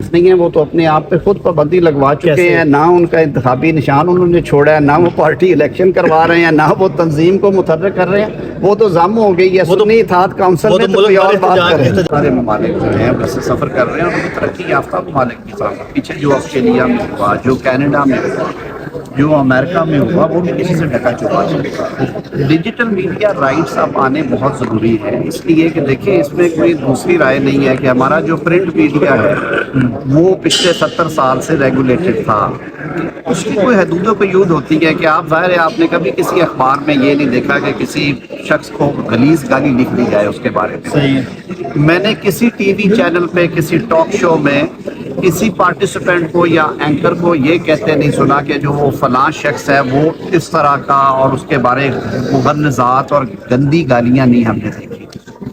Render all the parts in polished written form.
Rights نہیں ہیں، وہ تو اپنے آپ پہ خود پابندی لگوا چکے ہیں، نہ ان کا انتخابی نشان انہوں نے چھوڑا ہے، نہ وہ پارٹی الیکشن کروا رہے ہیں، نہ وہ تنظیم کو متحرک کر رہے ہیں، وہ تو ضم ہو گئی ہے سنی اتحاد کونسل میں، تو کوئی اور بات کریں۔ سارے ممالک جو ہیں بس سفر کر رہے ہیں، اور وہ ترقی یافتہ ممالک کی طرف، پیچھے جو آسٹریلیا میں ہوا، جو کینیڈا میں ہوا، جو امریکہ میں ہوا، وہ بھی کسی سے ڈھکا چھپا نہیں۔ ڈیجیٹل میڈیا رائٹس اب آنے بہت ضروری ہے، اس لیے کہ دیکھیں اس میں کوئی دوسری رائے نہیں ہے کہ ہمارا جو پرنٹ میڈیا ہے وہ پچھلے 70 سال سے ریگولیٹڈ تھا، اس کی کوئی حدود و قیود ہوتی ہے کہ آپ ظاہر ہے آپ نے کبھی کسی اخبار میں یہ نہیں دیکھا کہ کسی شخص کو غلیظ گالی لکھ دی جائے اس کے بارے میں۔ میں نے کسی ٹی وی چینل پہ کسی ٹاک شو میں کسی پارٹیسپینٹ کو یا اینکر کو یہ کہتے نہیں سنا کہ جو وہ فلاں شخص ہے وہ اس طرح کا، اور اس کے بارے مغرضات اور گندی گالیاں نہیں ہم نے دیکھی۔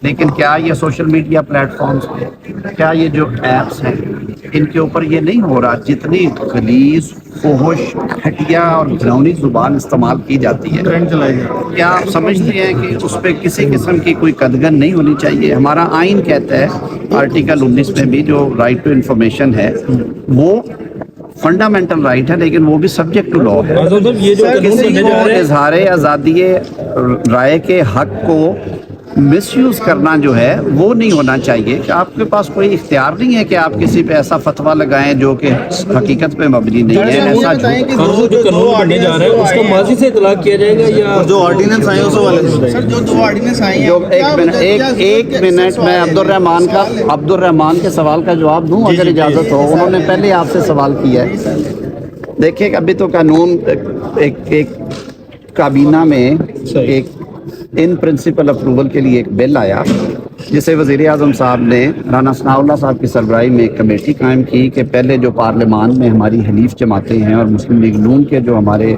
لیکن کیا یہ سوشل میڈیا پلیٹ فارمز پہ، کیا یہ جو ایپس ہیں ان کے اوپر یہ نہیں ہو رہا؟ جتنی غلیظ، فحش، گھٹیا اور گھناؤنی زبان استعمال کی جاتی ہے، کیا آپ سمجھتے ہیں کہ اس پہ کسی قسم کی کوئی قدغن نہیں ہونی چاہیے؟ ہمارا آئین کہتا ہے آرٹیکل 19 میں بھی، جو رائٹ ٹو انفارمیشن ہے وہ فنڈامنٹل رائٹ ہے، لیکن وہ بھی سبجیکٹ ٹو لا ہے۔ کسی کو اظہار آزادی رائے کے حق کو مس یوز کرنا جو ہے وہ نہیں ہونا چاہیے، کہ آپ کے پاس کوئی اختیار نہیں ہے کہ آپ کسی پہ ایسا فتویٰ لگائیں جو کہ حقیقت پہ مبنی نہیں ہے۔ ایسا جو قانون بننے جا رہا ہے اس کا ماضی سے اطلاق کیا جائے گا، یا جو آرڈیننس آئے ہیں اس والے سر جو 2 آرڈیننس آئے ہیں؟ ایک منٹ میں عبد الرحمان کے سوال کا جواب دوں اگر اجازت ہو؟ انہوں نے پہلے آپ سے سوال کیا ہے۔ دیکھیں ابھی تو قانون ایک کابینہ میں ایک ان پرنسپل اپروول کے لیے ایک بل آیا، جسے وزیر اعظم صاحب نے رانا ثناء اللہ صاحب کی سربراہی میں ایک کمیٹی قائم کی کہ پہلے جو پارلیمان میں ہماری حلیف جماعتیں ہیں اور مسلم لیگ نون کے جو ہمارے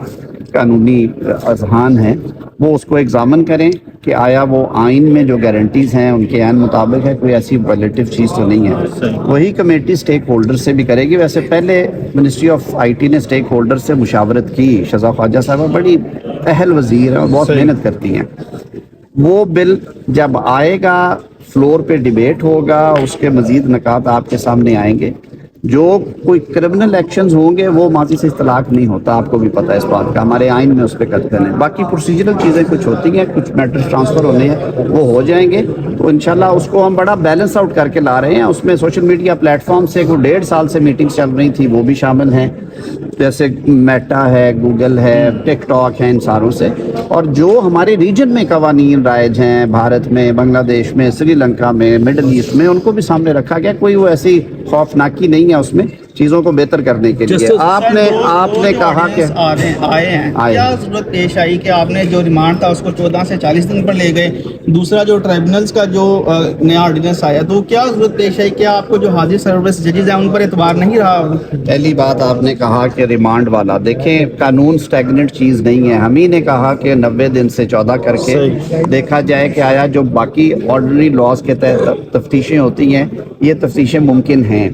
قانونی اذہان ہیں وہ اس کو ایگزامن کریں کہ آیا وہ آئین میں جو گارنٹیز ہیں ان کے عین مطابق ہے، کوئی ایسی وائلیٹو چیز تو نہیں ہے۔ وہی کمیٹی سٹیک ہولڈر سے بھی کرے گی۔ ویسے پہلے منسٹری آف آئی ٹی نے سٹیک ہولڈر سے مشاورت کی، شذا خواجہ صاحبہ بڑی اہل وزیر ہیں اور بہت محنت کرتی ہیں۔ وہ بل جب آئے گا فلور پہ ڈیبیٹ ہوگا، اس کے مزید نکات آپ کے سامنے آئیں گے۔ جو کوئی کرمنل ایکشنز ہوں گے وہ ماضی سے اطلاق نہیں ہوتا، آپ کو بھی پتہ ہے اس بات کا، ہمارے آئین میں اس پہ قدغن ہے۔ باقی پروسیجرل چیزیں کچھ ہوتی ہیں، کچھ میٹرز ٹرانسفر ہونے ہیں، وہ ہو جائیں گے تو انشاءاللہ اس کو ہم بڑا بیلنس آؤٹ کر کے لا رہے ہیں۔ اس میں سوشل میڈیا پلیٹ فارم سے کوئی 1.5 سال سے میٹنگز چل رہی تھی، وہ بھی شامل ہیں، جیسے میٹا ہے، گوگل ہے، ٹک ٹاک ہے، ان ساروں سے۔ اور جو ہمارے ریجن میں قوانین رائج ہیں، بھارت میں، بنگلہ دیش میں، سری لنکا میں، مڈل ایسٹ میں، ان کو بھی سامنے رکھا گیا۔ کوئی وہ ایسی خوفناکی نہیں ہے اس میں، چیزوں کو بہتر کرنے کے لیے۔ آپ نے کہا کہ آئے ہیں، کیا ضرورت پیش آئی کہ آپ نے جو ریمانڈ تھا اس کو 14 سے 40 دن پر لے گئے؟ دوسرا جو ٹرائبونلز کا جو نیا آرڈیننس آیا تو کیا ضرورت پیش آئی؟ کیا آپ کو جو حاضر سروس ججز ہیں ان پر اعتبار نہیں رہا؟ پہلی بات آپ نے کہا کہ ریمانڈ والا، دیکھیں قانون سٹیگننٹ چیز نہیں ہے۔ ہم ہی نے کہا کہ 90 دن سے 14 کر کے دیکھا جائے کہ آیا جو باقی آرڈنری لاز کے تحت تفتیشیں ہوتی ہیں یہ تفتیشیں ممکن ہیں۔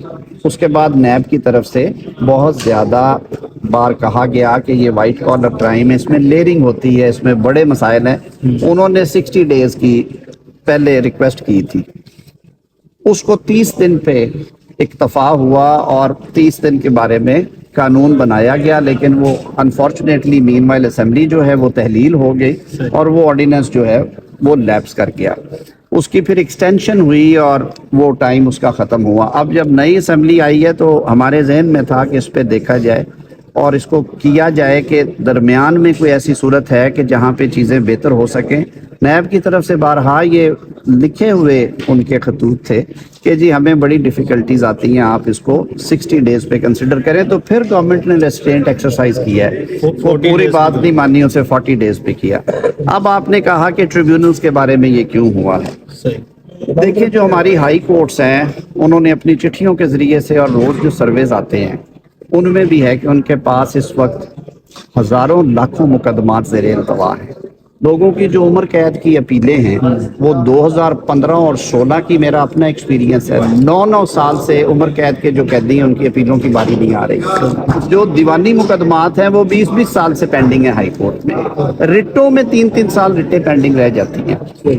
اس کے بعد نیب کی طرف سے بہت زیادہ بار کہا گیا کہ یہ وائٹ کالر کرائم ہے، اس میں لیئرنگ ہوتی ہے، اس میں بڑے مسائل ہیں۔ انہوں نے 60 ڈیز کی پہلے ریکویسٹ کی تھی، اس کو 30 دن پہ اکتفا ہوا اور 30 دن کے بارے میں قانون بنایا گیا، لیکن وہ انفارچونیٹلی مین وائل اسمبلی جو ہے وہ تحلیل ہو گئی اور وہ آرڈیننس جو ہے وہ لیپس کر گیا۔ اس کی پھر ایکسٹینشن ہوئی اور وہ ٹائم اس کا ختم ہوا۔ اب جب نئی اسمبلی آئی ہے تو ہمارے ذہن میں تھا کہ اس پہ دیکھا جائے اور اس کو کیا جائے کہ درمیان میں کوئی ایسی صورت ہے کہ جہاں پہ چیزیں بہتر ہو سکیں۔ نیب کی طرف سے بارہا یہ لکھے ہوئے ان کے خطوط تھے کہ جی ہمیں بڑی ڈیفیکلٹیز آتی ہیں، آپ اس کو 60 ڈیز پہ کنسیڈر کریں۔ تو پھر گورنمنٹ نے ریسٹرینٹ ایکسرسائز کیا ہے، وہ پوری بات نہیں مانی، اسے 40 ڈیز پہ کیا۔ اب آپ نے کہا کہ ٹریبیونلز کے بارے میں یہ کیوں ہوا ہے؟ دیکھیں جو ہماری ہائی کورٹس ہیں انہوں نے اپنی چٹھیوں کے ذریعے سے اور روز جو سرویز آتے ہیں ان میں بھی ہے کہ ان کے پاس اس وقت ہزاروں لاکھوں مقدمات زیر التوا ہیں۔ لوگوں کی جو عمر قید کی اپیلیں ہیں وہ 2015 اور 16 کی میرا اپنا ایکسپیرینس ہے، 9 سال سے عمر قید کے جو قیدی ہیں ان کی اپیلوں کی باری نہیں آ رہی۔ جو دیوانی مقدمات ہیں وہ 20 سال سے پینڈنگ ہے ہائی کورٹ میں، رٹوں میں 3 سال رٹیں پینڈنگ رہ جاتی ہیں۔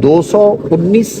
219